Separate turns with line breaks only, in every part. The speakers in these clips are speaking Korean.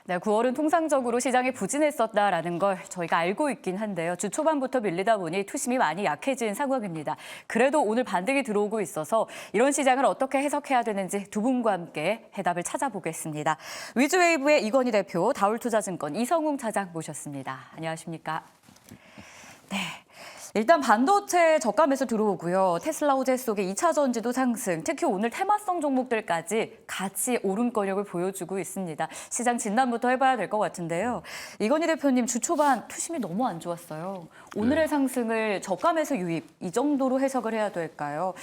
네, 9월은 통상적으로 시장이 부진했었다라는 걸 저희가 알고 있긴 한데요. 주 초반부터 밀리다 보니 투심이 많이 약해진 상황입니다. 그래도 오늘 반등이 들어오고 있어서 이런 시장을 어떻게 해석해야 되는지 두 분과 함께 해답을 찾아보겠습니다. 위즈웨이브의 이건희 대표, 다울투자증권 이성웅 차장 모셨습니다. 안녕하십니까? 네. 일단 반도체 저가 매수 들어오고요. 테슬라 호재 속에 2차 전지도 상승, 특히 오늘 테마성 종목들까지 같이 오름권력을 보여주고 있습니다. 시장 진단부터 해봐야 될 것 같은데요. 이건희 대표님, 주 초반 투심이 너무 안 좋았어요. 오늘의 상승을 저가 매수 유입, 이 정도로 해석을 해야 될까요?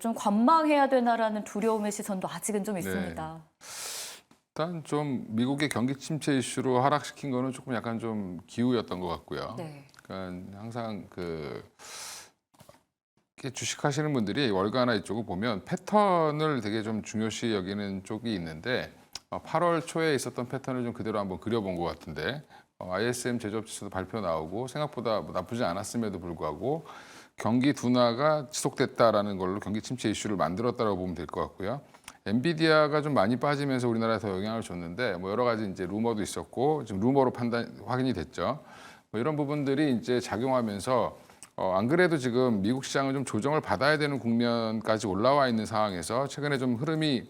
좀 관망해야 되나라는 두려움의 시선도 아직은 좀 있습니다.
일단 좀 미국의 경기 침체 이슈로 하락시킨 거는 조금 약간 좀 기우였던 것 같고요.
네.
그러니까 항상 주식하시는 분들이 월가나 이쪽을 보면 패턴을 되게 좀 중요시 여기는 쪽이 있는데 8월 초에 있었던 패턴을 좀 그대로 한번 그려본 것 같은데 ISM 제조업 지수도 발표 나오고 생각보다 나쁘지 않았음에도 불구하고 경기 둔화가 지속됐다라는 걸로 경기 침체 이슈를 만들었다고 보면 될 것 같고요. 엔비디아가 좀 많이 빠지면서 우리나라에 더 영향을 줬는데 뭐 여러 가지 이제 루머도 있었고 지금 루머로 확인이 됐죠. 뭐 이런 부분들이 이제 작용하면서 안 그래도 지금 미국 시장은 좀 조정을 받아야 되는 국면까지 올라와 있는 상황에서 최근에 좀 흐름이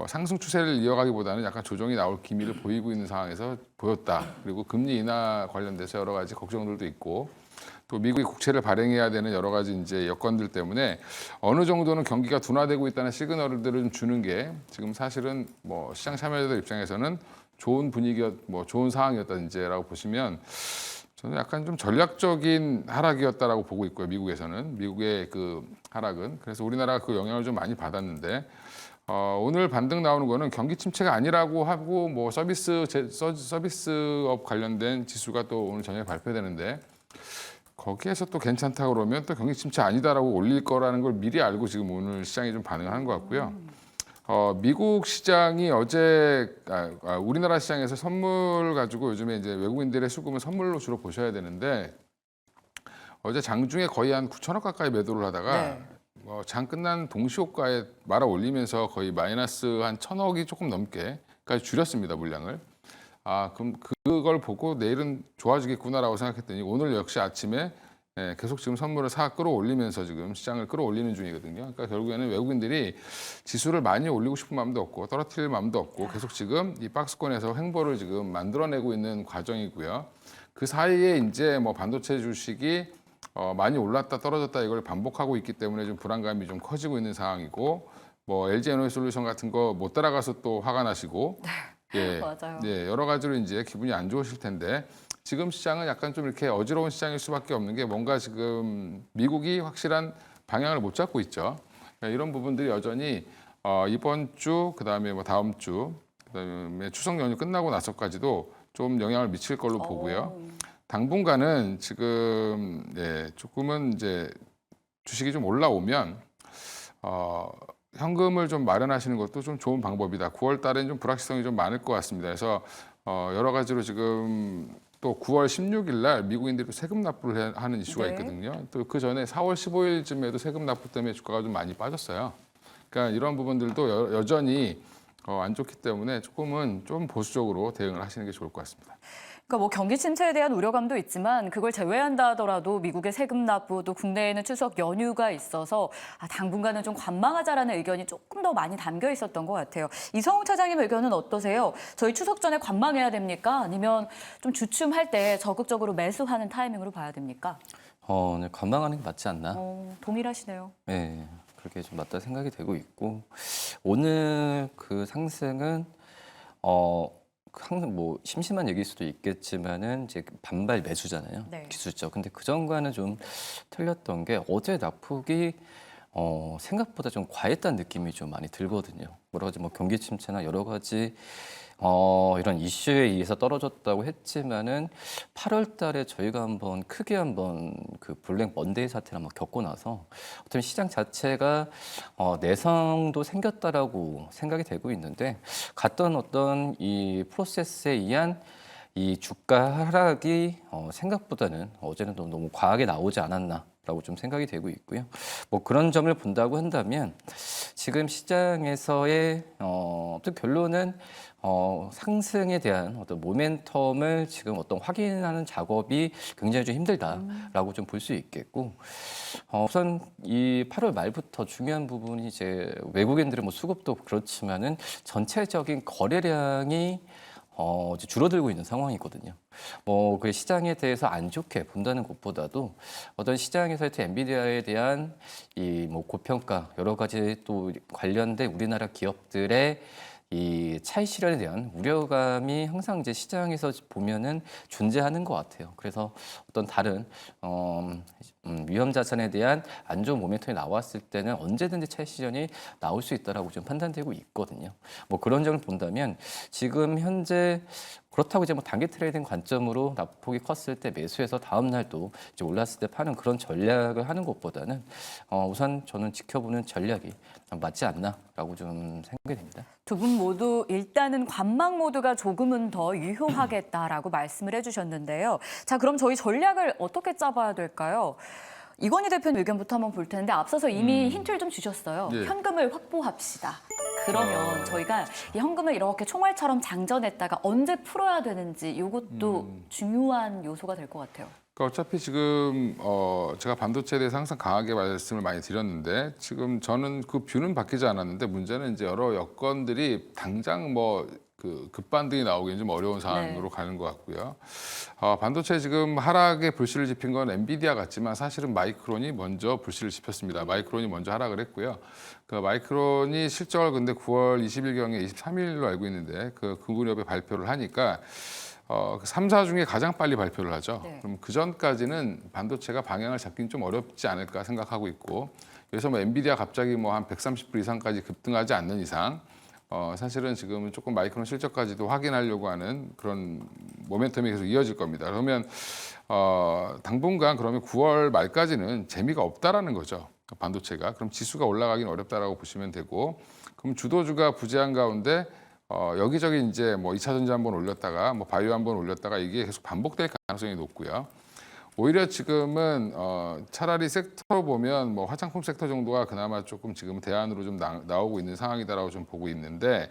상승 추세를 이어가기보다는 약간 조정이 나올 기미를 보이고 있는 상황에서 보였다. 그리고 금리 인하 관련돼서 여러 가지 걱정들도 있고 또 미국이 국채를 발행해야 되는 여러 가지 이제 여건들 때문에 어느 정도는 경기가 둔화되고 있다는 시그널들을 좀 주는 게 지금 사실은 뭐 시장 참여자들 입장에서는 좋은 좋은 상황이었다든지라고 보시면 저는 약간 좀 전략적인 하락이었다라고 보고 있고요. 미국의 그 하락은 그래서 우리나라가 그 영향을 좀 많이 받았는데 오늘 반등 나오는 거는 경기 침체가 아니라고 하고 뭐 서비스업 관련된 지수가 또 오늘 저녁에 발표되는데 거기에서 또 괜찮다 그러면 또 경기 침체 아니다라고 올릴 거라는 걸 미리 알고 지금 오늘 시장이 좀 반응을 한 것 같고요. 미국 시장이 어제 우리나라 시장에서 선물 가지고 요즘에 이제 외국인들의 수급은 선물로 주로 보셔야 되는데 어제 장중에 거의 한 9천억 가까이 매도를 하다가 장 끝난 동시호가에 말아 올리면서 거의 마이너스 한 1,000억이 조금 넘게까지 줄였습니다, 물량을. 그럼 그걸 보고 내일은 좋아지겠구나라고 생각했더니 오늘 역시 아침에 계속 지금 선물을 끌어올리면서 지금 시장을 끌어올리는 중이거든요. 그러니까 결국에는 외국인들이 지수를 많이 올리고 싶은 마음도 없고 떨어뜨릴 마음도 없고 계속 지금 이 박스권에서 횡보를 지금 만들어내고 있는 과정이고요. 그 사이에 이제 뭐 반도체 주식이 많이 올랐다 떨어졌다 이걸 반복하고 있기 때문에 좀 불안감이 좀 커지고 있는 상황이고 뭐 LG 에너지솔루션 같은 거 못 따라가서 또 화가 나시고
맞아요.
여러 가지로 이제 기분이 안 좋으실 텐데 지금 시장은 약간 좀 이렇게 어지러운 시장일 수밖에 없는 게 뭔가 지금 미국이 확실한 방향을 못 잡고 있죠. 그러니까 이런 부분들이 여전히 이번 주 그다음에 뭐 다음 주 그다음에 추석 연휴 끝나고 나서까지도 좀 영향을 미칠 걸로 보고요. 당분간은 지금 조금은 이제 주식이 좀 올라오면 현금을 좀 마련하시는 것도 좀 좋은 방법이다. 9월 달엔 좀 불확실성이 좀 많을 것 같습니다. 그래서 여러 가지로 지금 또 9월 16일 날 미국인들이 세금 납부를 하는 이슈가 있거든요. 또 그 전에 4월 15일쯤에도 세금 납부 때문에 주가가 좀 많이 빠졌어요. 그러니까 이런 부분들도 여전히 안 좋기 때문에 조금은 좀 보수적으로 대응을 하시는 게 좋을 것 같습니다.
그러니까 뭐 경기 침체에 대한 우려감도 있지만 그걸 제외한다 하더라도 미국의 세금 납부 또 국내에는 추석 연휴가 있어서 당분간은 좀 관망하자라는 의견이 조금 더 많이 담겨 있었던 것 같아요. 이성웅 차장님 의견은 어떠세요? 저희 추석 전에 관망해야 됩니까? 아니면 좀 주춤할 때 적극적으로 매수하는 타이밍으로 봐야 됩니까?
네, 관망하는 게 맞지 않나?
동일하시네요.
네, 그렇게 좀 맞다 생각이 되고 있고 오늘 그 상승은 항상 뭐 심심한 얘기일 수도 있겠지만은 이제 반발 매수잖아요. 기술적. 근데 그 전과는 좀 틀렸던 게 어제 낙폭이 생각보다 좀 과했다는 느낌이 좀 많이 들거든요. 여러 가지 뭐 경기 침체나 여러 가지 이런 이슈에 의해서 떨어졌다고 했지만은 8월 달에 저희가 크게 그 블랙 먼데이 사태를 한번 겪고 나서 어떤 시장 자체가 내성도 생겼다라고 생각이 되고 있는데 갔던 어떤 이 프로세스에 의한 이 주가 하락이 생각보다는 어제는 너무 과하게 나오지 않았나 라고 좀 생각이 되고 있고요. 뭐 그런 점을 본다고 한다면 지금 시장에서의 어떤 결론은 상승에 대한 어떤 모멘텀을 지금 어떤 확인하는 작업이 굉장히 좀 힘들다라고 좀 볼 수 있겠고, 우선 이 8월 말부터 중요한 부분이 이제 외국인들의 뭐 수급도 그렇지만은 전체적인 거래량이 이제 줄어들고 있는 상황이거든요. 뭐 그 시장에 대해서 안 좋게 본다는 것보다도 어떤 시장에서의 엔비디아에 대한 이 뭐 고평가 여러 가지 또 관련된 우리나라 기업들의 이 차익 실현에 대한 우려감이 항상 이제 시장에서 보면은 존재하는 것 같아요. 그래서 어떤 다른 위험 자산에 대한 안 좋은 모멘텀이 나왔을 때는 언제든지 차익 실현이 나올 수 있다라고 좀 판단되고 있거든요. 뭐 그런 점을 본다면 지금 현재 그렇다고 이제 뭐 단기 트레이딩 관점으로 낙폭이 컸을 때 매수해서 다음 날도 이제 올랐을 때 파는 그런 전략을 하는 것보다는 우선 저는 지켜보는 전략이 맞지 않나라고 좀 생각이 됩니다.
두 분 모두 일단은 관망 모드가 조금은 더 유효하겠다라고 말씀을 해주셨는데요. 자, 그럼 저희 전략을 어떻게 짜봐야 될까요? 이건희 대표님 의견부터 한번 볼 텐데 앞서서 이미 힌트를 좀 주셨어요.
예.
현금을 확보합시다. 그러면 저희가 이 현금을 이렇게 총알처럼 장전했다가 언제 풀어야 되는지 이것도 중요한 요소가 될 것 같아요.
그러니까 어차피 지금 제가 반도체에 대해서 항상 강하게 말씀을 많이 드렸는데 지금 저는 그 뷰는 바뀌지 않았는데 문제는 이제 여러 여건들이 당장 뭐 그 급반등이 나오기는 좀 어려운 상황으로 가는 것 같고요. 반도체 지금 하락에 불씨를 지핀 건 엔비디아 같지만 사실은 마이크론이 먼저 불씨를 지폈습니다. 마이크론이 먼저 하락을 했고요. 그 마이크론이 실적을 근데 9월 20일경에 23일로 알고 있는데 그 금융업에 발표를 하니까 3사 중에 가장 빨리 발표를 하죠.
네.
그럼 그 전까지는 반도체가 방향을 잡기는 좀 어렵지 않을까 생각하고 있고 그래서 뭐 엔비디아 갑자기 뭐 한 130불 이상까지 급등하지 않는 이상 사실은 지금은 조금 마이크론 실적까지도 확인하려고 하는 그런 모멘텀이 계속 이어질 겁니다. 그러면 당분간 그러면 9월 말까지는 재미가 없다라는 거죠. 반도체가. 그럼 지수가 올라가긴 어렵다라고 보시면 되고 그럼 주도주가 부재한 가운데 여기저기 이제 뭐 2차 전지 한번 올렸다가 뭐 바이오 한번 올렸다가 이게 계속 반복될 가능성이 높고요. 오히려 지금은 차라리 섹터로 보면 뭐 화장품 섹터 정도가 그나마 조금 지금 대안으로 좀 나오고 있는 상황이다라고 좀 보고 있는데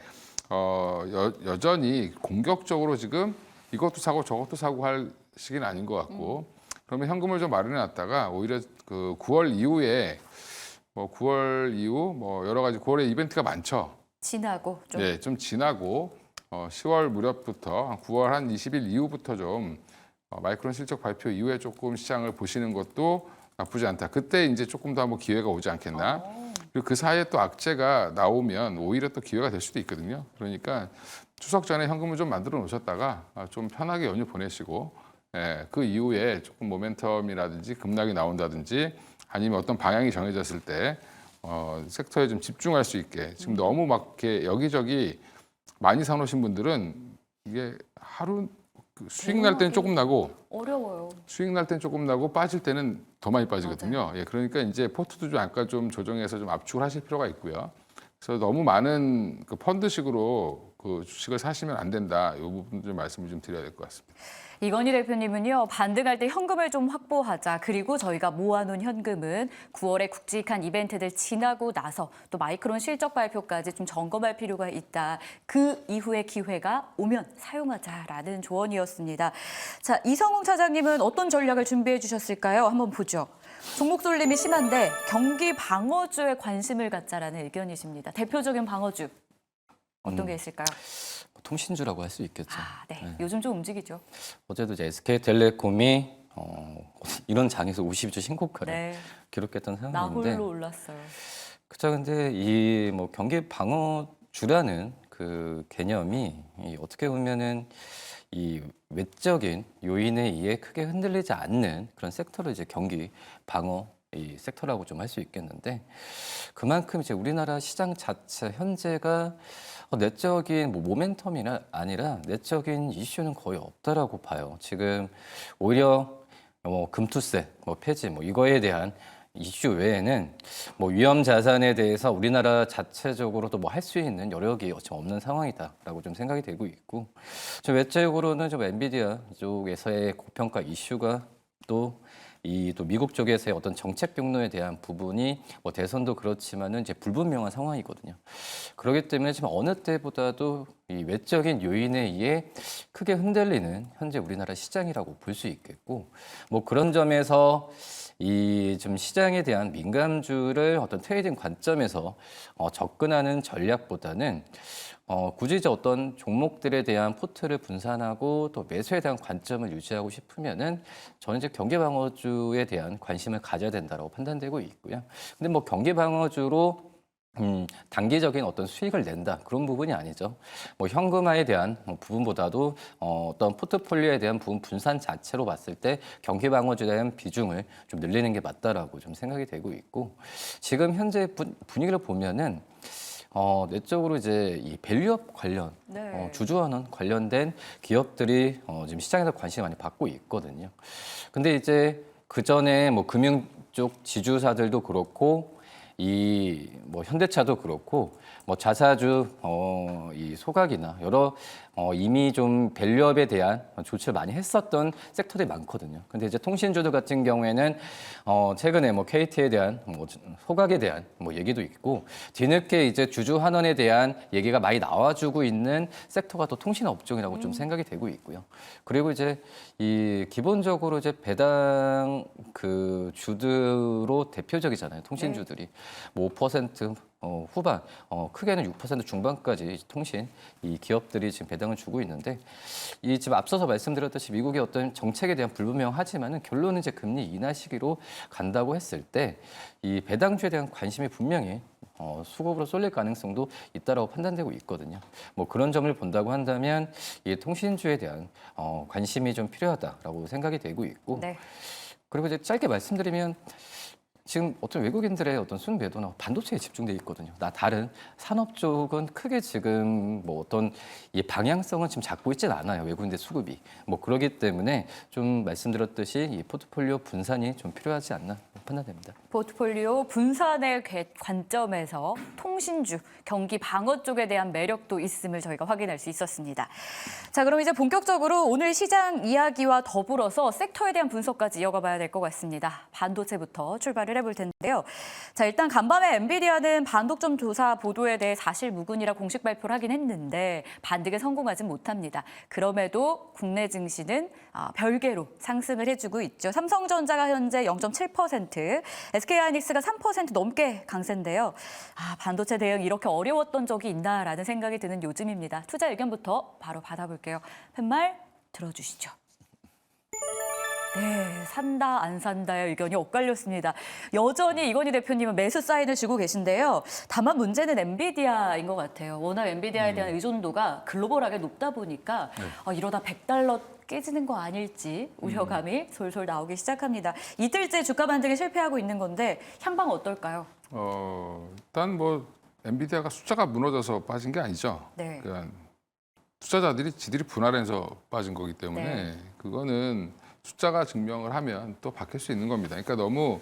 여전히 공격적으로 지금 이것도 사고 저것도 사고 할 시기는 아닌 것 같고 그러면 현금을 좀 마련해 놨다가 오히려 그 9월 이후에 뭐 9월 이후 뭐 여러 가지 9월에 이벤트가 많죠.
지나고 좀
네, 좀 지나고 10월 무렵부터 9월 한 20일 이후부터 좀 마이크론 실적 발표 이후에 조금 시장을 보시는 것도 나쁘지 않다. 그때 이제 조금 더 한번 기회가 오지 않겠나. 그리고 그 사이에 또 악재가 나오면 오히려 또 기회가 될 수도 있거든요. 그러니까 추석 전에 현금을 좀 만들어 놓으셨다가 좀 편하게 연휴 보내시고 그 이후에 조금 모멘텀이라든지 급락이 나온다든지 아니면 어떤 방향이 정해졌을 때 섹터에 좀 집중할 수 있게 지금 너무 막 이렇게 여기저기 많이 사놓으신 분들은 이게 하루 수익 날 때는 조금 나고
어려워요.
수익 날 때는 조금 나고 빠질 때는 더 많이 빠지거든요. 예, 그러니까 이제 포트도 좀 약간 좀 조정해서 좀 압축을 하실 필요가 있고요. 그래서 너무 많은 그 펀드식으로 그 주식을 사시면 안 된다. 이 부분 좀 말씀을 좀 드려야 될 것 같습니다.
이건희 대표님은요, 반등할 때 현금을 좀 확보하자. 그리고 저희가 모아놓은 현금은 9월에 굵직한 이벤트들 지나고 나서 또 마이크론 실적 발표까지 좀 점검할 필요가 있다. 그 이후에 기회가 오면 사용하자라는 조언이었습니다. 자, 이성웅 차장님은 어떤 전략을 준비해 주셨을까요? 한번 보죠. 종목 쏠림이 심한데 경기 방어주에 관심을 갖자라는 의견이십니다. 대표적인 방어주 어떤 게 있을까요?
통신주라고 할 수 있겠죠.
네. 요즘 좀 움직이죠.
어제도 이제 SK텔레콤이 이런 장에서 52주 신고가를
네.
기록했던 상황인데,
나홀로 올랐어요.
그렇죠. 근데 이 뭐 경기 방어주라는 그 개념이 어떻게 보면은 이 외적인 요인에 의해 크게 흔들리지 않는 그런 sek터를 이제 경기 방어 이 섹터라고 좀 할 수 있겠는데, 그만큼 이제 우리나라 시장 자체 현재가 내적인 뭐 모멘텀이나 아니라 내적인 이슈는 거의 없다라고 봐요. 지금 오히려 뭐 금투세, 뭐 폐지, 뭐 이거에 대한 이슈 외에는 뭐 위험 자산에 대해서 우리나라 자체적으로도 뭐 할 수 있는 여력이 없는 상황이다라고 좀 생각이 되고 있고, 저 외적으로는 좀 엔비디아 쪽에서의 고평가 이슈가 또 이 또 미국 쪽에서의 어떤 정책 경로에 대한 부분이 뭐 대선도 그렇지만은 이제 불분명한 상황이거든요. 그렇기 때문에 지금 어느 때보다도 이 외적인 요인에 의해 크게 흔들리는 현재 우리나라 시장이라고 볼 수 있겠고, 뭐 그런 점에서 이 좀 시장에 대한 민감주를 어떤 트레이딩 관점에서 접근하는 전략보다는 굳이 이제 어떤 종목들에 대한 포트를 분산하고 또 매수에 대한 관점을 유지하고 싶으면은 저는 이제 경기 방어주에 대한 관심을 가져야 된다라고 판단되고 있고요. 근데 뭐 경기 방어주로 단기적인 어떤 수익을 낸다 그런 부분이 아니죠. 뭐 현금화에 대한 부분보다도 어떤 포트폴리오에 대한 부분 분산 자체로 봤을 때 경기 방어주에 대한 비중을 좀 늘리는 게 맞다라고 좀 생각이 되고 있고, 지금 현재 분위기를 보면은 내적으로 이제 이 밸류업 관련
네.
주주환원 관련된 기업들이 지금 시장에서 관심을 많이 받고 있거든요. 근데 이제 그 전에 뭐 금융 쪽 지주사들도 그렇고 이 뭐 현대차도 그렇고 뭐 자사주 이 소각이나 여러 이미 좀 밸류업에 대한 조치를 많이 했었던 섹터들이 많거든요. 근데 이제 통신주들 같은 경우에는 최근에 뭐 KT에 대한 뭐 소각에 대한 뭐 얘기도 있고, 뒤늦게 이제 주주 환원에 대한 얘기가 많이 나와주고 있는 섹터가 또 통신 업종이라고 좀 생각이 되고 있고요. 그리고 이제 이 기본적으로 이제 배당 그 주드로 대표적이잖아요. 통신주들이 뭐 5% 후반, 크게는 6% 중반까지 통신 이 기업들이 지금 배당을 주고 있는데, 이 지금 앞서서 말씀드렸듯이 미국의 어떤 정책에 대한 불분명하지만은 결론은 이제 금리 인하 시기로 간다고 했을 때 이 배당주에 대한 관심이 분명히 수급으로 쏠릴 가능성도 있다라고 판단되고 있거든요. 뭐 그런 점을 본다고 한다면 이 통신주에 대한 관심이 좀 필요하다라고 생각이 되고 있고,
네.
그리고 이제 짧게 말씀드리면 지금 어떤 외국인들의 어떤 순매도나 반도체에 집중돼 있거든요. 다른 산업 쪽은 크게 지금 뭐 어떤 이 방향성은 지금 잡고 있지는 않아요. 외국인들 수급이. 뭐 그러기 때문에 좀 말씀드렸듯이 이 포트폴리오 분산이 좀 필요하지 않나 판단됩니다.
포트폴리오 분산의 관점에서 통신주, 경기 방어 쪽에 대한 매력도 있음을 저희가 확인할 수 있었습니다. 자, 그럼 이제 본격적으로 오늘 시장 이야기와 더불어서 섹터에 대한 분석까지 이어가 봐야 될 것 같습니다. 반도체부터 출발을 해볼 텐데요. 자, 일단 간밤에 엔비디아는 반독점 조사 보도에 대해 사실무근이라 공식 발표를 하긴 했는데 반등에 성공하진 못합니다. 그럼에도 국내 증시는 별개로 상승을 해주고 있죠. 삼성전자가 현재 0.7%, SK하이닉스가 3% 넘게 강세인데요. 반도체 대응 이렇게 어려웠던 적이 있나라는 생각이 드는 요즘입니다. 투자 의견부터 바로 받아볼게요. 팻말 들어주시죠. 네, 산다 안 산다의 의견이 엇갈렸습니다. 여전히 이건희 대표님은 매수 사인을 주고 계신데요. 다만 문제는 엔비디아인 것 같아요. 워낙 엔비디아에 대한 의존도가 글로벌하게 높다 보니까 이러다 $100 깨지는 거 아닐지 우려감이 솔솔 나오기 시작합니다. 이틀째 주가 반등에 실패하고 있는 건데 향방 어떨까요?
일단 뭐 엔비디아가 숫자가 무너져서 빠진 게 아니죠.
네.
그러니까 투자자들이 지들이 분할해서 빠진 거기 때문에
네.
그거는 숫자가 증명을 하면 또 바뀔 수 있는 겁니다. 그러니까 너무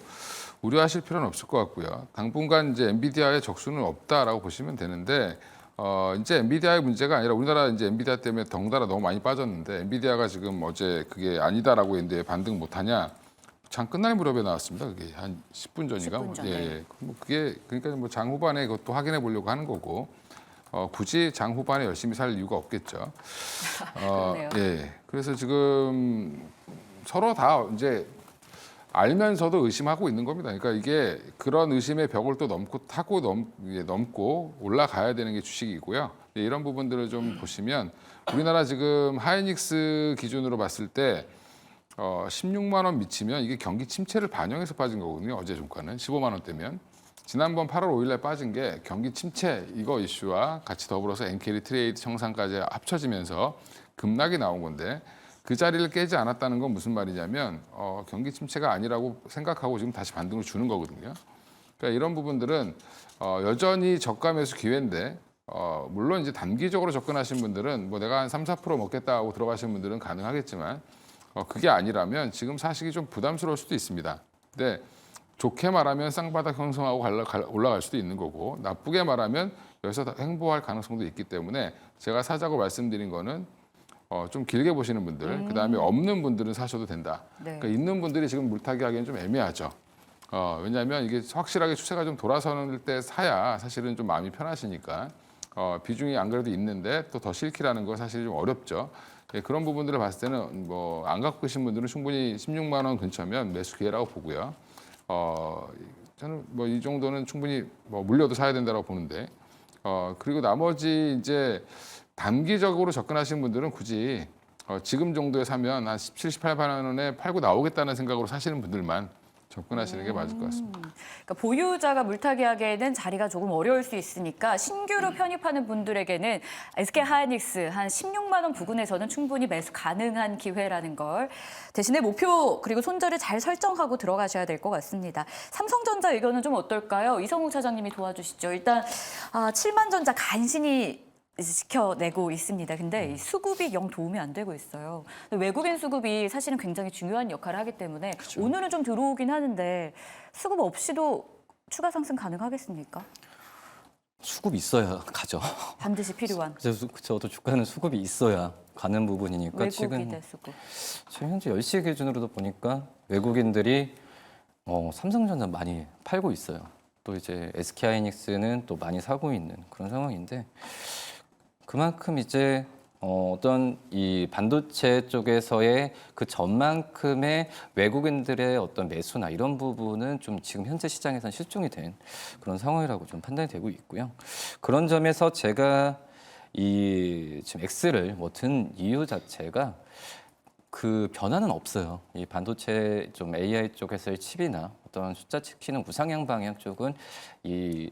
우려하실 필요는 없을 것 같고요. 당분간 이제 엔비디아의 적수는 없다라고 보시면 되는데 이제 엔비디아의 문제가 아니라 우리나라 이제 엔비디아 때문에 덩달아 너무 많이 빠졌는데 엔비디아가 지금 어제 그게 아니다라고 했는데 반등 못하냐? 장 끝날 무렵에 나왔습니다. 그게 한 10분 전인가?
10분 전에.
예. 뭐 그게 그러니까 뭐 장 후반에 그것도 확인해 보려고 하는 거고. 굳이 장 후반에 열심히 살 이유가 없겠죠.
그러네요.
예. 그래서 지금 서로 다 이제 알면서도 의심하고 있는 겁니다. 그러니까 이게 그런 의심의 벽을 또 넘고 올라가야 되는 게 주식이고요. 이런 부분들을 좀 보시면 우리나라 지금 하이닉스 기준으로 봤을 때 16만 원 미치면 이게 경기 침체를 반영해서 빠진 거거든요. 어제 종가는 15만 원대면. 지난번 8월 5일 날 빠진 게 경기 침체 이거 이슈와 같이 더불어서 엔캐리 트레이드 청산까지 합쳐지면서 급락이 나온 건데, 그 자리를 깨지 않았다는 건 무슨 말이냐면 경기 침체가 아니라고 생각하고 지금 다시 반등을 주는 거거든요. 그러니까 이런 부분들은 여전히 저가 매수 기회인데 물론 이제 단기적으로 접근하신 분들은 뭐 내가 한 3, 4% 먹겠다 하고 들어가신 분들은 가능하겠지만 그게 아니라면 지금 사시기 좀 부담스러울 수도 있습니다. 근데 좋게 말하면 쌍바닥 형성하고 올라갈 수도 있는 거고, 나쁘게 말하면 여기서 행보할 가능성도 있기 때문에 제가 사자고 말씀드린 거는 좀 길게 보시는 분들, 그다음에 없는 분들은 사셔도 된다.
네.
그러니까 있는 분들이 지금 물타기 하기엔 좀 애매하죠. 왜냐하면 이게 확실하게 추세가 좀 돌아서는 때 사야 사실은 좀 마음이 편하시니까 비중이 안 그래도 있는데 또 더 실기라는 거 사실 좀 어렵죠. 예, 그런 부분들을 봤을 때는 뭐 안 갖고 계신 분들은 충분히 16만 원 근처면 매수 기회라고 보고요. 저는 뭐 이 정도는 충분히 뭐 물려도 사야 된다고 보는데 그리고 나머지 이제 단기적으로 접근하시는 분들은 굳이 지금 정도에 사면 한 17, 18만 원에 팔고 나오겠다는 생각으로 사시는 분들만 접근하시는 게 맞을 것 같습니다.
그러니까 보유자가 물타기 하기에는 자리가 조금 어려울 수 있으니까 신규로 편입하는 분들에게는 SK 하이닉스 한 16만 원 부근에서는 충분히 매수 가능한 기회라는 걸 대신에 목표 그리고 손절을 잘 설정하고 들어가셔야 될 것 같습니다. 삼성전자 의견은 좀 어떨까요? 이성욱 차장님이 도와주시죠. 일단 7만 전자 간신히 지켜내고 있습니다. 근데 이 수급이 영 도움이 안 되고 있어요. 외국인 수급이 사실은 굉장히 중요한 역할을 하기 때문에
그렇죠.
오늘은 좀 들어오긴 하는데 수급 없이도 추가 상승 가능하겠습니까?
수급이 있어야 가죠.
반드시 필요한
그래서 저도 주가는 수급이 있어야 가는 부분이니까
외국인의 수급.
지금 현재 10시 기준으로도 보니까 외국인들이 삼성전자 많이 팔고 있어요. 또 이제 SK하이닉스는 또 많이 사고 있는 그런 상황인데 그만큼 이제 어떤 이 반도체 쪽에서의 그 전만큼의 외국인들의 어떤 매수나 이런 부분은 좀 지금 현재 시장에선 실종이 된 그런 상황이라고 좀 판단이 되고 있고요. 그런 점에서 제가 이 지금 X를 든 이유 자체가 그 변화는 없어요. 이 반도체 좀 AI 쪽에서의 칩이나 어떤 숫자 지키는 우상향 방향 쪽은 이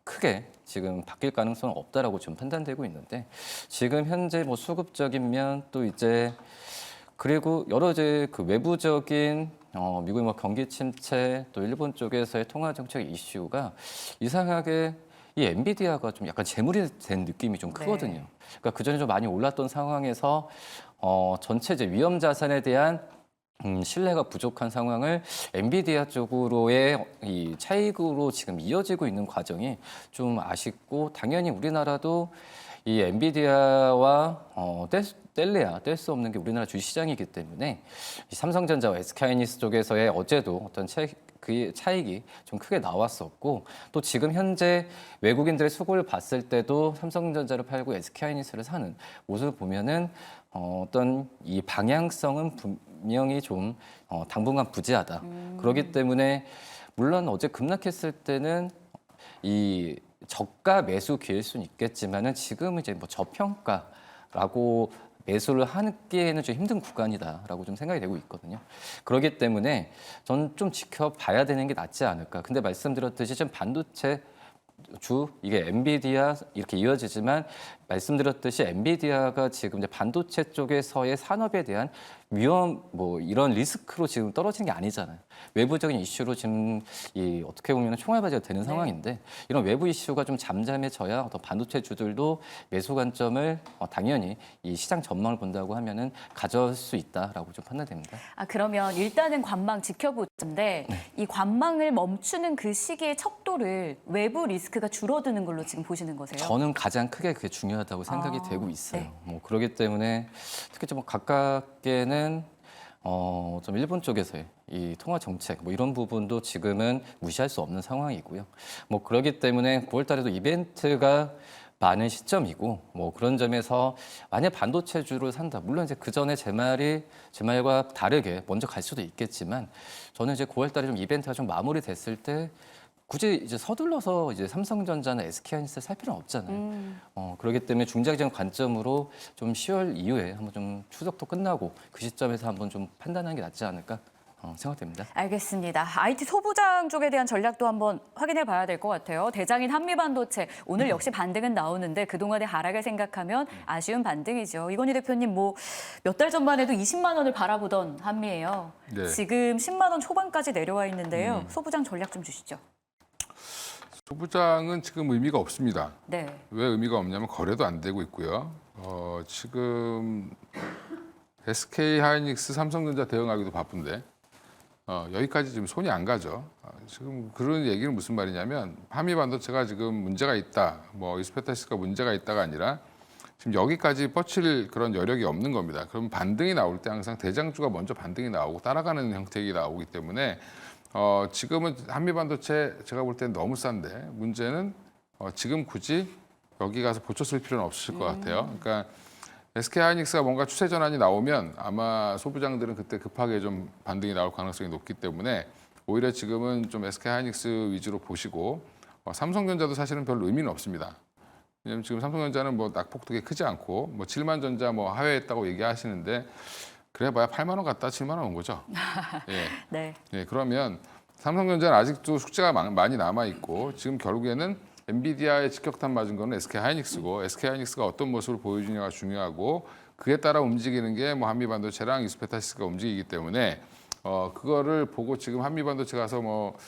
크게 지금 바뀔 가능성은 없다라고 좀 판단되고 있는데 지금 현재 뭐 수급적인 면 또 이제 그리고 여러 이제 그 외부적인 미국의 뭐 경기 침체 또 일본 쪽에서의 통화 정책 이슈가 이상하게 이 엔비디아가 좀 약간 재물이 된 느낌이 좀 크거든요.
네.
그러니까 그 전에 좀 많이 올랐던 상황에서 전체 이제 위험 자산에 대한 신뢰가 부족한 상황을 엔비디아 쪽으로의 이 차익으로 지금 이어지고 있는 과정이 좀 아쉽고 당연히 우리나라도 이 엔비디아와 뗄래야 뗄 수 없는 게 우리나라 주식시장이기 때문에 이 삼성전자와 SK하이닉스 쪽에서의 어제도 어떤 그 차익이 좀 크게 나왔었고 또 지금 현재 외국인들의 수급을 봤을 때도 삼성전자를 팔고 SK하이닉스를 사는 모습을 보면은 어떤 이 방향성은 분명히 좀 당분간 부재하다. 그렇기 때문에 물론 어제 급락했을 때는 이 저가 매수 기회일 수는 있겠지만은 지금은 이제 뭐 저평가라고 매수를 하기에는 좀 힘든 구간이다라고 좀 생각이 되고 있거든요. 그렇기 때문에 저는 좀 지켜봐야 되는 게 낫지 않을까. 근데 말씀드렸듯이 지금 반도체 이게 엔비디아 이렇게 이어지지만 말씀드렸듯이 엔비디아가 지금 이제 반도체 쪽에서의 산업에 대한 위험 뭐 이런 리스크로 지금 떨어진 게 아니잖아요. 외부적인 이슈로 지금 이 어떻게 보면 총알바지가 되는 상황인데 이런 외부 이슈가 좀 잠잠해져야 어떤 반도체 주들도 매수 관점을 당연히 이 시장 전망을 본다고 하면은 가져올 수 있다라고 좀 판단됩니다.
그러면 일단은 관망 지켜보는데 이 관망을 멈추는 그 시기의 척도를 외부 리스크가 줄어드는 걸로 지금 보시는 거세요?
저는 가장 크게 그게 중요하다고 생각이 되고 있어요.
네.
뭐 그렇기 때문에 특히 좀 가깝게는 좀 일본 쪽에서의 이 통화 정책 뭐 이런 부분도 지금은 무시할 수 없는 상황이고요. 뭐 그렇기 때문에 9월 달에도 이벤트가 많은 시점이고 뭐 그런 점에서 만약 반도체주를 산다. 물론 이제 그 전에 제 말과 다르게 먼저 갈 수도 있겠지만 저는 이제 9월 달에 좀 이벤트가 좀 마무리됐을 때 굳이 이제 서둘러서 이제 삼성전자나 SK하이닉스 살 필요는 없잖아요. 그렇기 때문에 중장기적 관점으로 좀 10월 이후에 한번 좀 추석도 끝나고 그 시점에서 한번 좀 판단하는 게 낫지 않을까 생각됩니다.
알겠습니다. IT 소부장 쪽에 대한 전략도 한번 확인해 봐야 될 것 같아요. 대장인 한미반도체 오늘 역시 반등은 나오는데 그동안의 하락을 생각하면 아쉬운 반등이죠. 이건희 대표님 뭐 몇 달 전만 해도 20만 원을 바라보던 한미예요.
네.
지금 10만 원 초반까지 내려와 있는데요. 소부장 전략 좀 주시죠.
소부장은 지금 의미가 없습니다.
네.
왜 의미가 없냐면 거래도 안 되고 있고요. 지금 SK 하이닉스, 삼성전자 대응하기도 바쁜데 여기까지 지금 손이 안 가죠. 지금 그런 얘기는 무슨 말이냐면 한미 반도체가 지금 문제가 있다, 뭐 이스페타시스가 문제가 있다가 아니라 지금 여기까지 뻗칠 그런 여력이 없는 겁니다. 그럼 반등이 나올 때 항상 대장주가 먼저 반등이 나오고 따라가는 형태가 나오기 때문에 지금은 한미반도체 제가 볼 때는 너무 싼데 문제는 지금 굳이 여기 가서 보초 쓸 필요는 없을 것 같아요. 그러니까 SK하이닉스가 뭔가 추세 전환이 나오면 아마 소부장들은 그때 급하게 좀 반등이 나올 가능성이 높기 때문에 오히려 지금은 좀 SK하이닉스 위주로 보시고 삼성전자도 사실은 별 의미는 없습니다. 왜냐면 지금 삼성전자는 뭐 낙폭도 그렇게 크지 않고 뭐 7만 전자 뭐 하회했다고 얘기하시는데 그래봐야 8만 원 갔다 7만 원 온 거죠. 예.
네.
예, 그러면 삼성전자는 아직도 숙제가 많이 남아 있고 지금 결국에는 엔비디아에 직격탄 맞은 거는 SK하이닉스고 SK하이닉스가 어떤 모습을 보여주냐가 중요하고 그에 따라 움직이는 게 뭐 한미반도체랑 이스페타시스가 움직이기 때문에 그거를 보고 지금 한미반도체 가서 뭐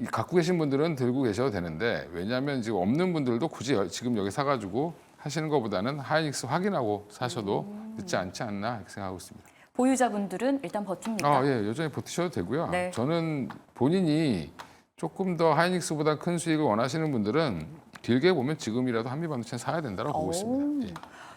갖고 계신 분들은 들고 계셔도 되는데 왜냐하면 지금 없는 분들도 굳이 지금 여기 사가지고 하시는 것보다는 하이닉스 확인하고 사셔도 늦지 않지 않나 이렇게 생각하고 있습니다.
보유자분들은 일단 버팁니다.
예, 여전히 버티셔도 되고요.
네.
저는 본인이 조금 더 하이닉스보다 큰 수익을 원하시는 분들은 길게 보면 지금이라도 한미반도체는 사야 된다고 보고 있습니다. 예.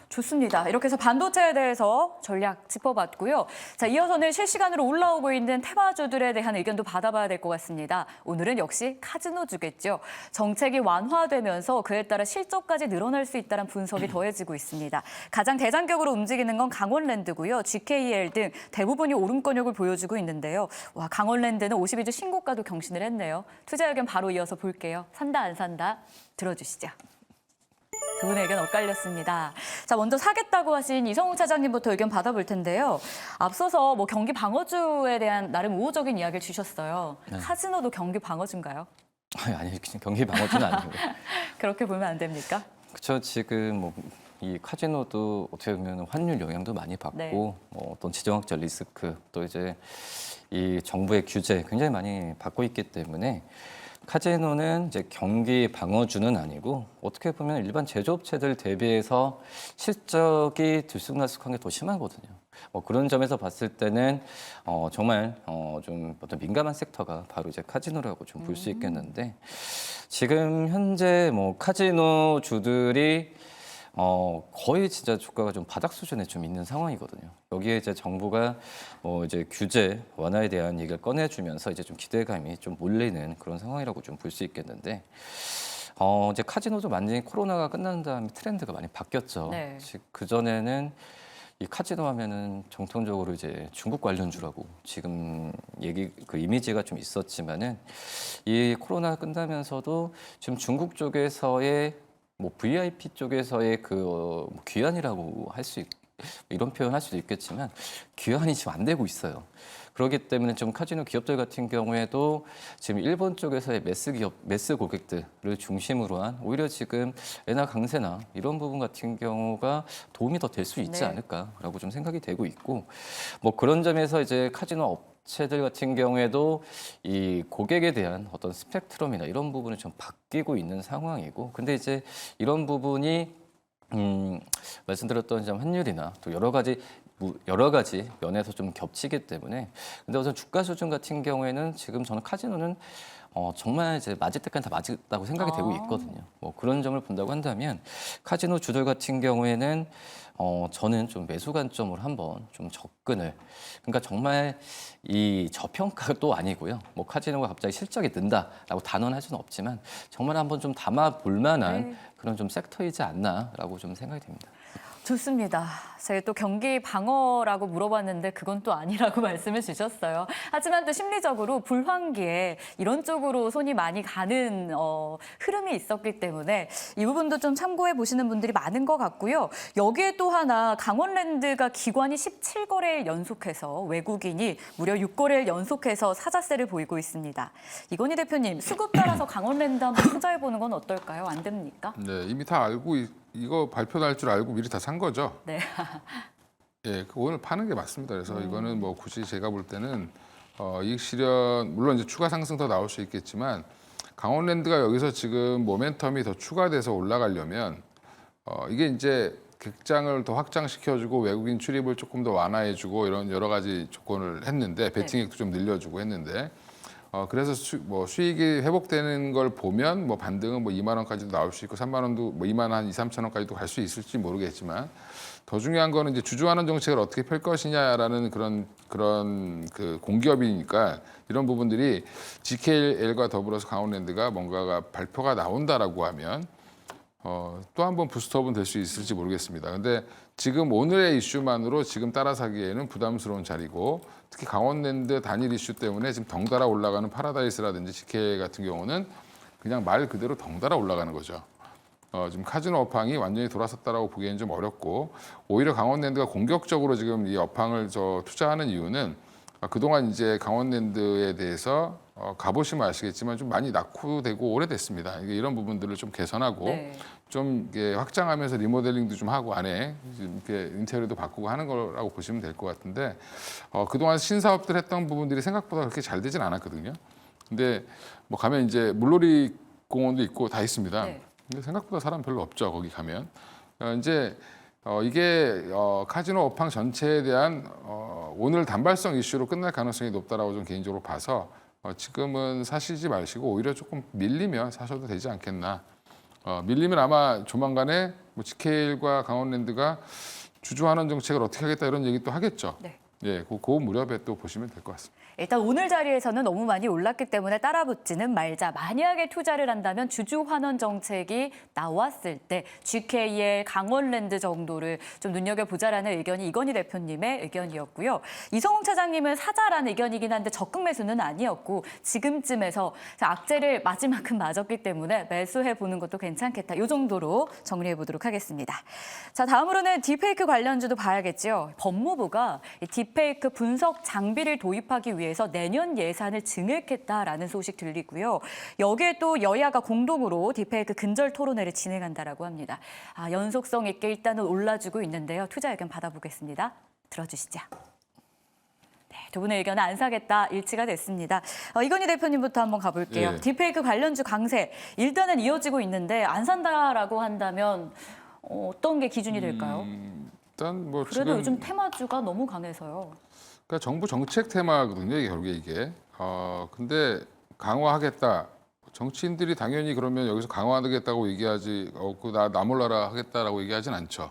좋습니다. 이렇게 해서 반도체에 대해서 전략 짚어봤고요. 자, 이어서는 실시간으로 올라오고 있는 테마주들에 대한 의견도 받아봐야 될 것 같습니다. 오늘은 역시 카지노주겠죠. 정책이 완화되면서 그에 따라 실적까지 늘어날 수 있다는 분석이 더해지고 있습니다. 가장 대장격으로 움직이는 건 강원랜드고요. GKL 등 대부분이 오름권역을 보여주고 있는데요. 와, 강원랜드는 52주 신고가도 경신을 했네요. 투자 의견 바로 이어서 볼게요. 산다 안 산다 들어주시죠. 두 분의 의견 엇갈렸습니다. 자, 먼저 사겠다고 하신 이성웅 차장님부터 의견 받아볼 텐데요. 앞서서 뭐 경기 방어주에 대한 나름 우호적인 이야기를 주셨어요.
네.
카지노도 경기 방어주인가요?
아니, 그냥 경기 방어주는 아니고요.
그렇게 보면 안 됩니까?
그렇죠. 지금 뭐 이 카지노도 어떻게 보면 환율 영향도 많이 받고
네.
어떤 지정학적 리스크 또 이제 이 정부의 규제 굉장히 많이 받고 있기 때문에 카지노는 이제 경기 방어주는 아니고 어떻게 보면 일반 제조업체들 대비해서 실적이 들쑥날쑥한 게 더 심하거든요. 그런 점에서 봤을 때는 정말 좀 어떤 민감한 섹터가 바로 이제 카지노라고 좀 볼 수 있겠는데 지금 현재 뭐 카지노 주들이 거의 진짜 주가가 좀 바닥 수준에 좀 있는 상황이거든요. 여기에 이제 정부가 이제 규제 완화에 대한 얘기를 꺼내주면서 이제 좀 기대감이 좀 몰리는 그런 상황이라고 좀 볼 수 있겠는데, 이제 카지노도 완전히 코로나가 끝난 다음에 트렌드가 많이 바뀌었죠.
네.
그 전에는 이 카지노 하면은 정통적으로 이제 중국 관련주라고 지금 그 이미지가 좀 있었지만은 이 코로나 끝나면서도 지금 중국 쪽에서의 뭐 VIP 쪽에서의 그 귀환이라고 할 수 이런 표현 할 수도 있겠지만 귀환이 지금 안 되고 있어요. 그렇기 때문에 좀 카지노 기업들 같은 경우에도 지금 일본 쪽에서의 매스 고객들을 중심으로 한 오히려 지금 엔화 강세나 이런 부분 같은 경우가 도움이 더 될 수 있지
네.
않을까라고 좀 생각이 되고 있고 뭐 그런 점에서 이제 카지노 업체들 같은 경우에도 이 고객에 대한 어떤 스펙트럼이나 이런 부분이 좀 바뀌고 있는 상황이고 근데 이제 이런 부분이 말씀드렸던 점 환율이나 또 여러 가지 면에서 좀 겹치기 때문에 근데 우선 주가 수준 같은 경우에는 지금 저는 카지노는 정말 이제 맞을 때까지 다 맞았다고 생각이 되고 있거든요. 뭐 그런 점을 본다고 한다면 카지노 주들 같은 경우에는 저는 좀 매수 관점으로 한번 좀 접근을 그러니까 정말 이 저평가도 아니고요. 뭐 카지노가 갑자기 실적이 는다라고 단언할 수는 없지만 정말 한번 좀 담아 볼 만한
네.
그런 좀 섹터이지 않나라고 좀 생각이 됩니다.
좋습니다. 제가 또 경기 방어라고 물어봤는데 그건 또 아니라고 말씀을 주셨어요. 하지만 또 심리적으로 불황기에 이런 쪽으로 손이 많이 가는 흐름이 있었기 때문에 이 부분도 좀 참고해 보시는 분들이 많은 것 같고요. 여기에 또 하나 강원랜드가 기관이 17거래일 연속해서 외국인이 무려 6거래일 연속해서 사자세를 보이고 있습니다. 이건희 대표님, 수급 따라서 강원랜드 한번 투자해 보는 건 어떨까요? 안 됩니까?
네, 이미 다 알고 이거 발표 날 줄 알고 미리 다 산 거죠.
네.
예, 그 오늘 파는 게 맞습니다. 그래서 이거는 뭐 굳이 제가 볼 때는 이익 실현 물론 이제 추가 상승 더 나올 수 있겠지만 강원랜드가 여기서 지금 모멘텀이 더 추가돼서 올라가려면 이게 이제 극장을 더 확장시켜주고 외국인 출입을 조금 더 완화해주고 이런 여러 가지 조건을 했는데 베팅액도 좀 늘려주고 했는데 그래서 수익이 회복되는 걸 보면 뭐 반등은 뭐 2만 원까지도 나올 수 있고 3만 원도 뭐 2만 한 2, 3천 원까지도 갈 수 있을지 모르겠지만 더 중요한 거는 이제 주주환원 정책을 어떻게 펼 것이냐라는 그런 그 공기업이니까 이런 부분들이 GKL과 더불어서 강원랜드가 뭔가가 발표가 나온다라고 하면 또 한 번 부스트업은 될 수 있을지 모르겠습니다. 근데 지금 오늘의 이슈만으로 지금 따라사기에는 부담스러운 자리고 특히 강원랜드 단일 이슈 때문에 지금 덩달아 올라가는 파라다이스라든지 GK 같은 경우는 그냥 말 그대로 덩달아 올라가는 거죠. 지금 카지노 업황이 완전히 돌아섰다라고 보기에는 좀 어렵고 오히려 강원랜드가 공격적으로 지금 이 업황을 투자하는 이유는 그동안 이제 강원랜드에 대해서 가보시면 아시겠지만 좀 많이 낙후되고 오래됐습니다. 이런 부분들을 좀 개선하고
네.
좀 확장하면서 리모델링도 좀 하고 안에 이렇게 인테리어도 바꾸고 하는 거라고 보시면 될 것 같은데 그동안 신사업들 했던 부분들이 생각보다 그렇게 잘 되진 않았거든요. 근데 뭐 가면 이제 물놀이 공원도 있고 다 있습니다.
네.
근데 생각보다 사람 별로 없죠. 거기 가면 이제 이게 카지노 업황 전체에 대한 오늘 단발성 이슈로 끝날 가능성이 높다라고 좀 개인적으로 봐서 지금은 사시지 마시고 오히려 조금 밀리면 사셔도 되지 않겠나. 밀리면 아마 조만간에 뭐 GKL과 강원랜드가 주주환원 정책을 어떻게 하겠다 이런 얘기 또 하겠죠.
네.
예, 그 무렵에 또 보시면 될 것 같습니다.
일단 오늘 자리에서는 너무 많이 올랐기 때문에 따라붙지는 말자. 만약에 투자를 한다면 주주환원 정책이 나왔을 때 GK의 강원랜드 정도를 좀 눈여겨보자라는 의견이 이건희 대표님의 의견이었고요. 이성웅 차장님은 사자라는 의견이긴 한데 적극 매수는 아니었고 지금쯤에서 악재를 마지막은 맞았기 때문에 매수해보는 것도 괜찮겠다. 이 정도로 정리해보도록 하겠습니다. 자, 다음으로는 딥페이크 관련주도 봐야겠죠. 법무부가 이 딥페이크 분석 장비를 도입하기 위해서 내년 예산을 증액했다라는 소식 들리고요. 여기에 또 여야가 공동으로 딥페이크 근절 토론회를 진행한다라고 합니다. 연속성 있게 일단은 올라주고 있는데요. 투자 의견 받아보겠습니다. 들어주시죠. 네, 두 분의 의견은 안 사겠다 일치가 됐습니다. 이건희 대표님부터 한번 가볼게요.
예.
딥페이크 관련주 강세 일단은 이어지고 있는데 안 산다라고 한다면 어떤 게 기준이 될까요?
일단 뭐
그래도
지금
요즘 테마주가 너무 강해서요.
그러니까 정부 정책 테마거든요. 이게 결국에 이게. 근데 강화하겠다. 정치인들이 당연히 그러면 여기서 강화하겠다고 얘기하지, 나 몰라라 하겠다라고 얘기하진 않죠.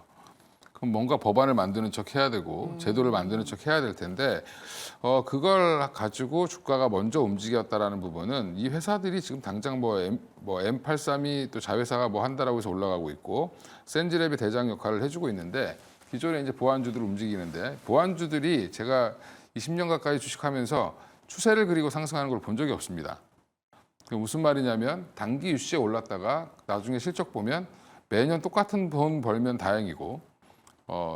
그럼 뭔가 법안을 만드는 척 해야 되고 제도를 만드는 척 해야 될 텐데 그걸 가지고 주가가 먼저 움직였다라는 부분은 이 회사들이 지금 당장 뭐 M83이 또 자회사가 뭐 한다라고 해서 올라가고 있고 센지랩이 대장 역할을 해주고 있는데 기존에 이제 보안주들을 움직이는데 보안주들이 제가 20년 가까이 주식하면서 추세를 그리고 상승하는 걸 본 적이 없습니다. 그게 무슨 말이냐면 단기 이슈에 올랐다가 나중에 실적 보면 매년 똑같은 돈 벌면 다행이고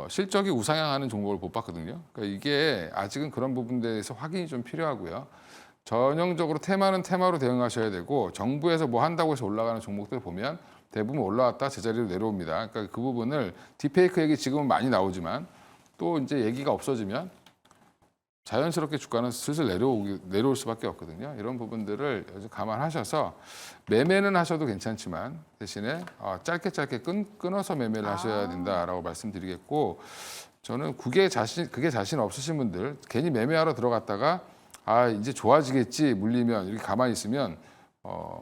실적이 우상향하는 종목을 못 봤거든요. 그러니까 이게 아직은 그런 부분에 대해서 확인이 좀 필요하고요. 전형적으로 테마는 테마로 대응하셔야 되고 정부에서 뭐 한다고 해서 올라가는 종목들 보면 대부분 올라왔다 제자리로 내려옵니다. 그러니까 그 부분을 딥페이크 얘기 지금은 많이 나오지만 또 이제 얘기가 없어지면 자연스럽게 주가는 슬슬 내려올 수밖에 없거든요. 이런 부분들을 감안하셔서 매매는 하셔도 괜찮지만 대신에 짧게 끊어서 매매를 하셔야 된다라고 말씀드리겠고 저는 그게 자신 없으신 분들 괜히 매매하러 들어갔다가 이제 좋아지겠지 물리면 이렇게 가만히 있으면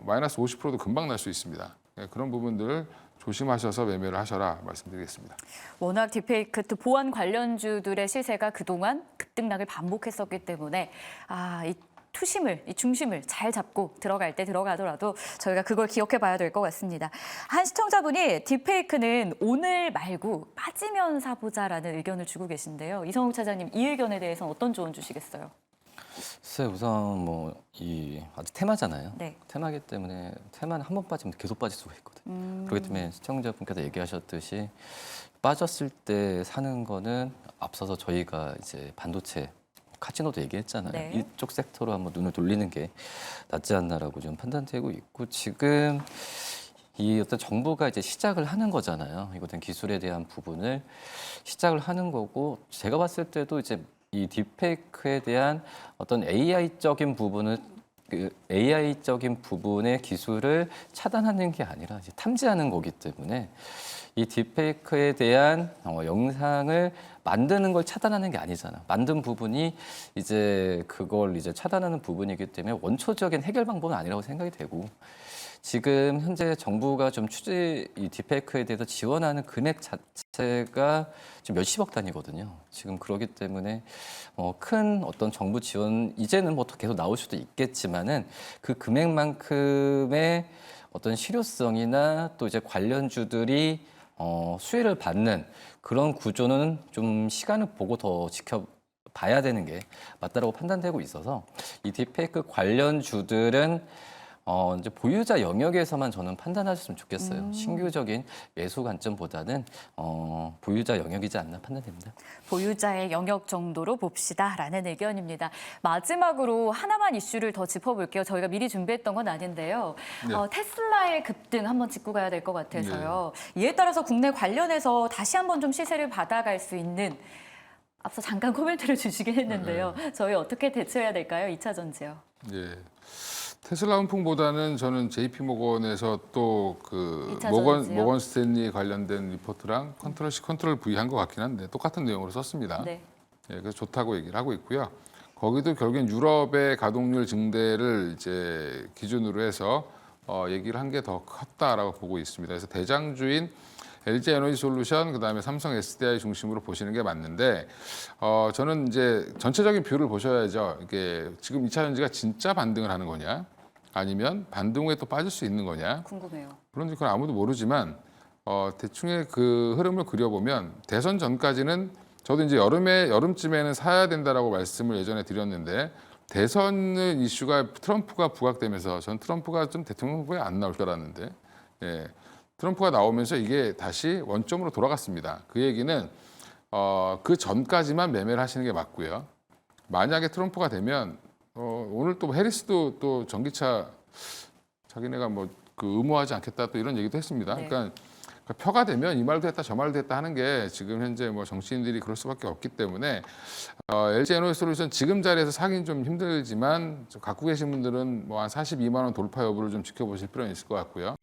마이너스 50%도 금방 날 수 있습니다. 그런 부분들을 조심하셔서 매매를 하셔라 말씀드리겠습니다.
워낙 딥페이크 또 보안 관련주들의 시세가 그동안 급등락을 반복했었기 때문에 이 투심을, 이 중심을 잘 잡고 들어갈 때 들어가더라도 저희가 그걸 기억해 봐야 될 것 같습니다. 한 시청자분이 딥페이크는 오늘 말고 빠지면 사보자라는 의견을 주고 계신데요. 이성욱 차장님 이 의견에 대해서는 어떤 조언 주시겠어요?
글쎄 우선 뭐 이 아주 테마잖아요.
네.
테마기 때문에 테마는 한 번 빠지면 계속 빠질 수가 있거든. 그렇기 때문에 시청자분께서 얘기하셨듯이 빠졌을 때 사는 거는 앞서서 저희가 이제 반도체 카지노도 얘기했잖아요.
네.
이쪽 섹터로 한번 눈을 돌리는 게 낫지 않나라고 좀 판단되고 있고 지금 이 어떤 정부가 이제 시작을 하는 거잖아요. 이것은 기술에 대한 부분을 시작을 하는 거고 제가 봤을 때도 이제 이 딥페이크에 대한 어떤 AI적인 부분을 AI적인 부분의 기술을 차단하는 게 아니라 이제 탐지하는 거기 때문에 이 딥페이크에 대한 영상을 만드는 걸 차단하는 게 아니잖아. 만든 부분이 이제 그걸 이제 차단하는 부분이기 때문에 원초적인 해결 방법은 아니라고 생각이 되고, 지금 현재 정부가 좀 이 딥페이크에 대해서 지원하는 금액 자체가 지금 몇십억 단위거든요. 지금 그러기 때문에 큰 어떤 정부 지원 이제는 뭐 계속 나올 수도 있겠지만은 그 금액만큼의 어떤 실효성이나 또 이제 관련주들이 수혜를 받는 그런 구조는 좀 시간을 보고 더 지켜봐야 되는 게 맞다라고 판단되고 있어서, 이 딥페이크 관련주들은 이제 보유자 영역에서만 저는 판단하셨으면 좋겠어요. 신규적인 매수 관점보다는 보유자 영역이지 않나 판단됩니다.
보유자의 영역 정도로 봅시다라는 의견입니다. 마지막으로 하나만 이슈를 더 짚어볼게요. 저희가 미리 준비했던 건 아닌데요.
네.
테슬라의 급등 한번 짚고 가야 될 것 같아서요. 이에 따라서 국내 관련해서 다시 한번 좀 시세를 받아갈 수 있는, 앞서 잠깐 코멘트를 주시긴 했는데요. 저희 어떻게 대처해야 될까요? 2차 전지요.
예. 테슬라 훈풍보다는 저는 JP모건에서 또 그
이차 전지요?
모건 스탠리 관련된 리포트랑 컨트롤 C, 컨트롤 V 한 것 같긴 한데 똑같은 내용으로 썼습니다.
네.
예, 그래서 좋다고 얘기를 하고 있고요. 거기도 결국엔 유럽의 가동률 증대를 이제 기준으로 해서 얘기를 한 게 더 컸다라고 보고 있습니다. 그래서 대장주인 LG 에너지 솔루션, 그다음에 삼성 SDI 중심으로 보시는 게 맞는데, 저는 이제 전체적인 뷰를 보셔야죠. 이게 지금 2차 전지가 진짜 반등을 하는 거냐, 아니면 반등 후에 또 빠질 수 있는 거냐.
궁금해요.
물론 그건 아무도 모르지만 대충의 그 흐름을 그려보면 대선 전까지는 저도 이제 여름쯤에는 사야 된다라고 말씀을 예전에 드렸는데, 대선은 이슈가 트럼프가 부각되면서 전 트럼프가 좀 대통령 후보에 안 나올 줄 알았는데, 예. 트럼프가 나오면서 이게 다시 원점으로 돌아갔습니다. 그 얘기는 그 전까지만 매매를 하시는 게 맞고요. 만약에 트럼프가 되면 오늘 또 해리스도 또 전기차 자기네가 뭐 그 의무화하지 않겠다 또 이런 얘기도 했습니다.
네.
그러니까 표가 되면 이 말도 했다 저 말도 했다 하는 게 지금 현재 뭐 정치인들이 그럴 수밖에 없기 때문에 LG 에너지솔루션 지금 자리에서 사긴 좀 힘들지만 갖고 계신 분들은 뭐 한 42만 원 돌파 여부를 좀 지켜보실 필요는 있을 것 같고요.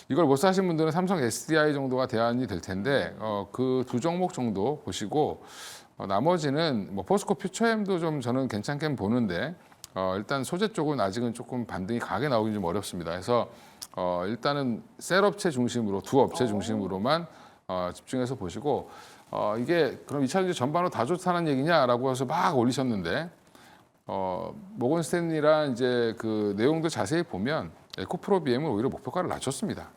이걸 못 사신 분들은 삼성 SDI 정도가 대안이 될 텐데 그 두 종목 정도 보시고 나머지는 뭐 포스코 퓨처엠도 좀 저는 괜찮게 보는데 일단 소재 쪽은 아직은 조금 반등이 강하게 나오긴 좀 어렵습니다. 그래서 일단은 셀 업체 중심으로 두 업체 중심으로만 집중해서 보시고 이게 그럼 2차 전지 전반으로 다 좋다는 얘기냐라고 해서 막 올리셨는데 모건 스탠리랑 이제 그 내용도 자세히 보면 에코프로비엠은 오히려 목표가를 낮췄습니다.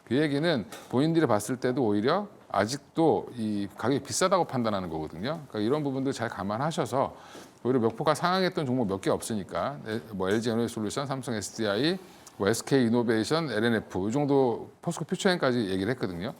그 얘기는 본인들이 봤을 때도 오히려 아직도 이 가격이 비싸다고 판단하는 거거든요. 그러니까 이런 부분들 잘 감안하셔서 오히려 목표가 상향했던 종목 몇 개 없으니까 뭐 LG 에너지솔루션, 삼성 SDI, 뭐 SK 이노베이션, LNF 이 정도 포스코 퓨처엠까지 얘기를 했거든요.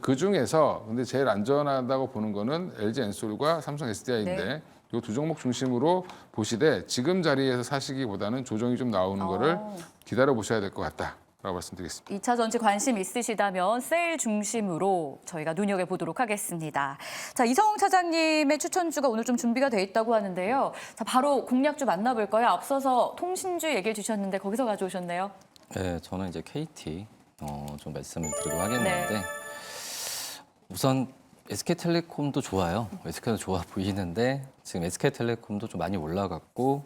그 중에서 근데 제일 안전하다고 보는 거는 LG 엔솔과 삼성 SDI인데
네.
이 두 종목 중심으로 보시되 지금 자리에서 사시기보다는 조정이 좀 나오는 거를 기다려 보셔야 될 것 같다라고 말씀드리겠습니다.
2차 전지 관심 있으시다면 세일 중심으로 저희가 눈여겨보도록 하겠습니다. 자, 이성웅 차장님의 추천주가 오늘 좀 준비가 돼 있다고 하는데요. 자, 바로 공략주 만나볼까요? 앞서서 통신주 얘기해 주셨는데 거기서 가져오셨네요.
네, 저는 이제 KT 좀 말씀을 드리고 하겠는데,
네.
우선 SK텔레콤도 좋아요. SK도 좋아 보이는데 지금 SK텔레콤도 좀 많이 올라갔고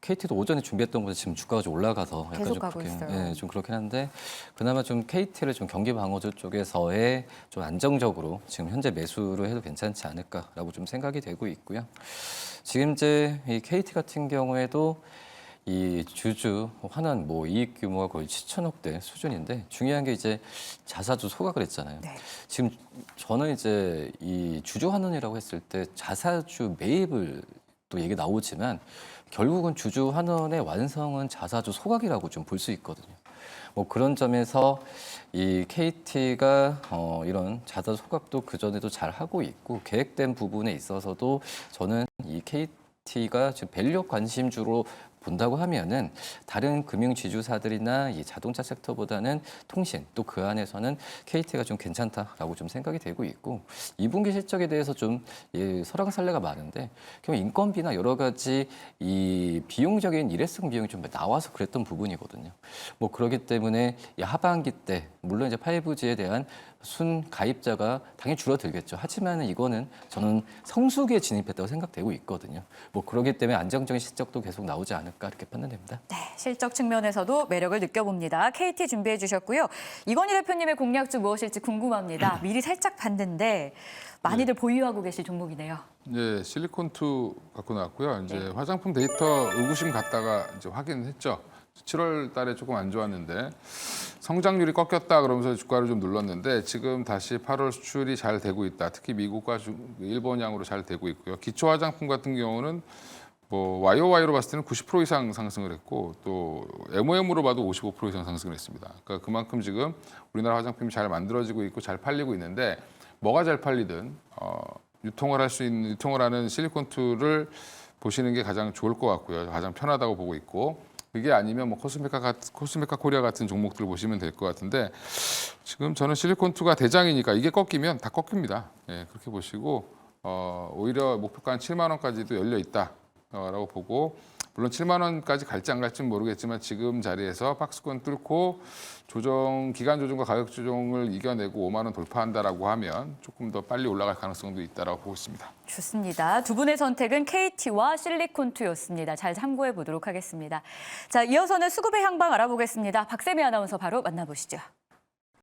KT도 오전에 준비했던 것보다 지금 주가가 좀 올라가서 약간
계속
좀
가고
그렇게,
있어요.
예, 좀 그렇긴 한데 그나마 좀 KT를 좀 경기 방어주 쪽에서의 좀 안정적으로 지금 현재 매수를 해도 괜찮지 않을까라고 좀 생각이 되고 있고요. 지금 이제 이 KT 같은 경우에도 이 주주 환원 뭐 이익 규모가 거의 7천억대 수준인데 중요한 게 이제 자사주 소각을 했잖아요.
네.
지금 저는 이제 이 주주 환원이라고 했을 때 자사주 매입을 또 얘기 나오지만 결국은 주주 환원의 완성은 자사주 소각이라고 좀 볼 수 있거든요. 뭐 그런 점에서 이 KT가 이런 자사 소각도 그 전에도 잘 하고 있고 계획된 부분에 있어서도 저는 이 KT가 지금 밸류 관심주로 본다고 하면은 다른 금융 지주사들이나 이 자동차 섹터보다는 통신 또 그 안에서는 KT가 좀 괜찮다라고 좀 생각이 되고 있고 2분기 실적에 대해서 좀 설왕설래가 많은데 결국 인건비나 여러 가지 이 비용적인 일회성 비용이 좀 나와서 그랬던 부분이거든요. 뭐 그렇기 때문에 이 하반기 때 물론 이제 5G에 대한 순 가입자가 당연히 줄어들겠죠. 하지만 이거는 저는 성수기에 진입했다고 생각되고 있거든요. 뭐 그렇기 때문에 안정적인 실적도 계속 나오지 않을까 이렇게 판단됩니다.
네, 실적 측면에서도 매력을 느껴봅니다. KT 준비해 주셨고요. 이건희 대표님의 공략주 무엇일지 궁금합니다. 미리 살짝 봤는데 많이들 보유하고 계실 종목이네요.
네, 실리콘2 갖고 나왔고요. 이제 화장품 데이터 의구심 갔다가 이제 확인했죠. 7월 달에 조금 안 좋았는데 성장률이 꺾였다 그러면서 주가를 좀 눌렀는데 지금 다시 8월 수출이 잘 되고 있다. 특히 미국과 일본 향으로 잘 되고 있고요. 기초 화장품 같은 경우는 뭐 YOY로 봤을 때는 90% 이상 상승을 했고 또 MOM으로 봐도 55% 이상 상승을 했습니다. 그러니까 그만큼 지금 우리나라 화장품이 잘 만들어지고 있고 잘 팔리고 있는데 뭐가 잘 팔리든 유통을 하는 실리콘2를 보시는 게 가장 좋을 것 같고요. 가장 편하다고 보고 있고 그게 아니면 뭐 코스메카 코리아 같은 종목들 보시면 될 것 같은데 지금 저는 실리콘2가 대장이니까 이게 꺾이면 다 꺾입니다. 예, 그렇게 보시고 오히려 목표가 한 7만 원까지도 열려 있다라고 보고 물론 7만 원까지 갈지 안 갈지는 모르겠지만 지금 자리에서 박스권 뚫고 기간 조정과 가격 조정을 이겨내고 5만 원 돌파한다라고 하면 조금 더 빨리 올라갈 가능성도 있다라고 보고 있습니다.
좋습니다. 두 분의 선택은 KT와 실리콘2였습니다. 잘 참고해 보도록 하겠습니다. 자, 이어서는 수급의 향방 알아보겠습니다. 박세미 아나운서 바로 만나보시죠.